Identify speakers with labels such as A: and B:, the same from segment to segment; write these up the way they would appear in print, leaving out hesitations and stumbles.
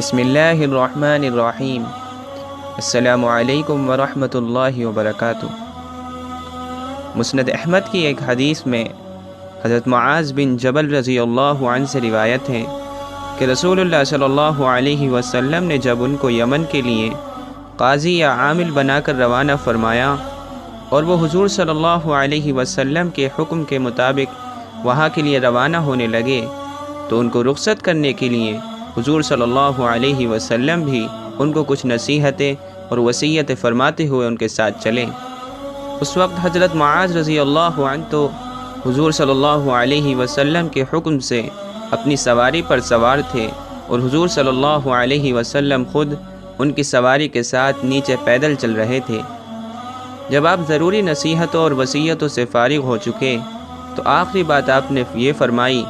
A: بسم اللہ الرحمن الرحیم۔ السلام علیکم ورحمۃ اللہ وبرکاتہ۔ مسند احمد کی ایک حدیث میں حضرت معاذ بن جبل رضی اللہ عنہ سے روایت ہے کہ رسول اللہ صلی اللہ علیہ وسلم نے جب ان کو یمن کے لیے قاضی یا عامل بنا کر روانہ فرمایا اور وہ حضور صلی اللہ علیہ وسلم کے حکم کے مطابق وہاں کے لیے روانہ ہونے لگے تو ان کو رخصت کرنے کے لیے حضور صلی اللہ علیہ وسلم بھی ان کو کچھ نصیحتیں اور وصیتیں فرماتے ہوئے ان کے ساتھ چلے۔ اس وقت حضرت معاذ رضی اللہ عنہ تو حضور صلی اللہ علیہ وسلم کے حکم سے اپنی سواری پر سوار تھے اور حضور صلی اللہ علیہ وسلم خود ان کی سواری کے ساتھ نیچے پیدل چل رہے تھے۔ جب آپ ضروری نصیحتوں اور وصیتوں سے فارغ ہو چکے تو آخری بات آپ نے یہ فرمائی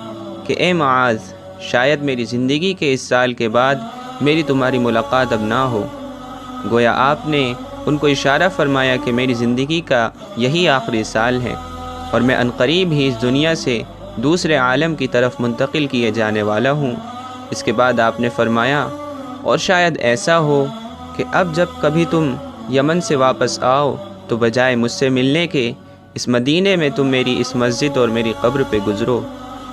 A: کہ اے معاذ، شاید میری زندگی کے اس سال کے بعد میری تمہاری ملاقات اب نہ ہو۔ گویا آپ نے ان کو اشارہ فرمایا کہ میری زندگی کا یہی آخری سال ہے اور میں عنقریب ہی اس دنیا سے دوسرے عالم کی طرف منتقل کیے جانے والا ہوں۔ اس کے بعد آپ نے فرمایا اور شاید ایسا ہو کہ اب جب کبھی تم یمن سے واپس آؤ تو بجائے مجھ سے ملنے کے اس مدینے میں تم میری اس مسجد اور میری قبر پہ گزرو۔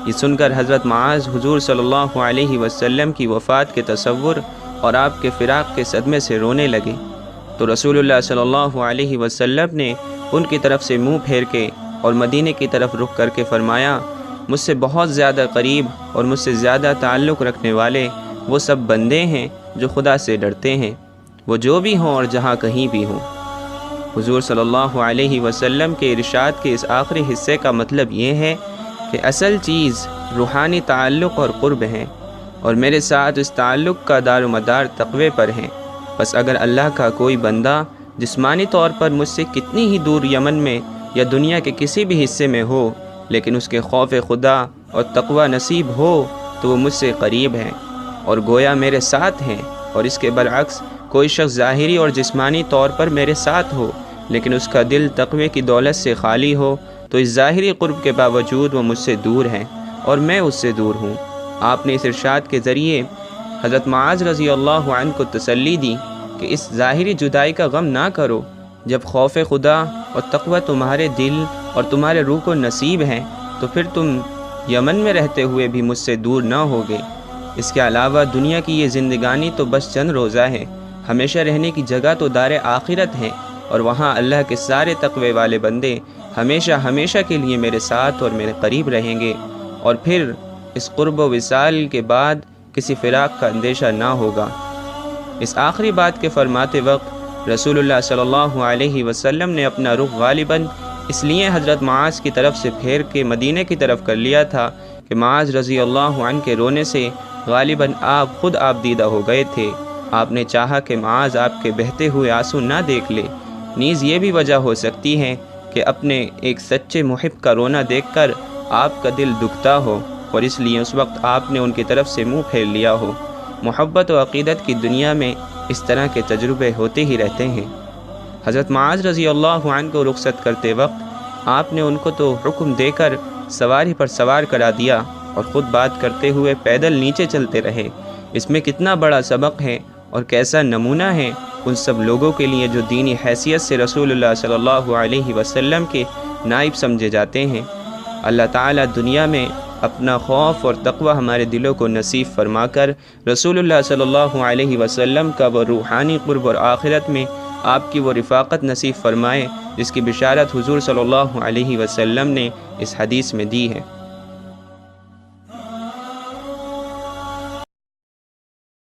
A: یہ سن کر حضرت معاذ حضور صلی اللہ علیہ وسلم کی وفات کے تصور اور آپ کے فراق کے صدمے سے رونے لگے تو رسول اللہ صلی اللہ علیہ وسلم نے ان کی طرف سے منہ پھیر کے اور مدینے کی طرف رخ کر کے فرمایا، مجھ سے بہت زیادہ قریب اور مجھ سے زیادہ تعلق رکھنے والے وہ سب بندے ہیں جو خدا سے ڈرتے ہیں، وہ جو بھی ہوں اور جہاں کہیں بھی ہوں۔ حضور صلی اللہ علیہ وسلم کے ارشاد کے اس آخری حصے کا مطلب یہ ہے کہ اصل چیز روحانی تعلق اور قرب ہیں اور میرے ساتھ اس تعلق کا دار و مدار تقوی پر ہیں۔ بس اگر اللہ کا کوئی بندہ جسمانی طور پر مجھ سے کتنی ہی دور یمن میں یا دنیا کے کسی بھی حصے میں ہو لیکن اس کے خوف خدا اور تقوی نصیب ہو تو وہ مجھ سے قریب ہیں اور گویا میرے ساتھ ہیں، اور اس کے برعکس کوئی شخص ظاہری اور جسمانی طور پر میرے ساتھ ہو لیکن اس کا دل تقوی کی دولت سے خالی ہو تو اس ظاہری قرب کے باوجود وہ مجھ سے دور ہیں اور میں اس سے دور ہوں۔ آپ نے اس ارشاد کے ذریعے حضرت معاذ رضی اللہ عنہ کو تسلی دی کہ اس ظاہری جدائی کا غم نہ کرو، جب خوف خدا اور تقوی تمہارے دل اور تمہارے روح کو نصیب ہیں تو پھر تم یمن میں رہتے ہوئے بھی مجھ سے دور نہ ہوگے۔ اس کے علاوہ دنیا کی یہ زندگانی تو بس چند روزہ ہے، ہمیشہ رہنے کی جگہ تو دار آخرت ہے اور وہاں اللہ کے سارے تقوی والے بندے ہمیشہ کے لیے میرے ساتھ اور میرے قریب رہیں گے، اور پھر اس قرب و وصال کے بعد کسی فراق کا اندیشہ نہ ہوگا۔ اس آخری بات کے فرماتے وقت رسول اللہ صلی اللہ علیہ وسلم نے اپنا رخ غالباً اس لیے حضرت معاذ کی طرف سے پھیر کے مدینے کی طرف کر لیا تھا کہ معاذ رضی اللہ عنہ کے رونے سے غالباً آپ خود آپ دیدہ ہو گئے تھے۔ آپ نے چاہا کہ معاذ آپ کے بہتے ہوئے آنسو نہ دیکھ لے، نیز یہ بھی وجہ ہو سکتی ہے کہ اپنے ایک سچے محب کا رونا دیکھ کر آپ کا دل دکھتا ہو اور اس لیے اس وقت آپ نے ان کی طرف سے منہ پھیر لیا ہو۔ محبت و عقیدت کی دنیا میں اس طرح کے تجربے ہوتے ہی رہتے ہیں۔ حضرت معاذ رضی اللہ عنہ کو رخصت کرتے وقت آپ نے ان کو تو حکم دے کر سواری پر سوار کرا دیا اور خود بات کرتے ہوئے پیدل نیچے چلتے رہے۔ اس میں کتنا بڑا سبق ہے اور کیسا نمونہ ہے ان سب لوگوں کے لیے جو دینی حیثیت سے رسول اللہ صلی اللہ علیہ وسلم کے نائب سمجھے جاتے ہیں۔ اللہ تعالیٰ دنیا میں اپنا خوف اور تقوی ہمارے دلوں کو نصیب فرما کر رسول اللہ صلی اللہ علیہ وسلم کا وہ روحانی قرب اور آخرت میں آپ کی وہ رفاقت نصیب فرمائے جس کی بشارت حضور صلی اللہ علیہ وسلم نے اس حدیث میں دی ہے۔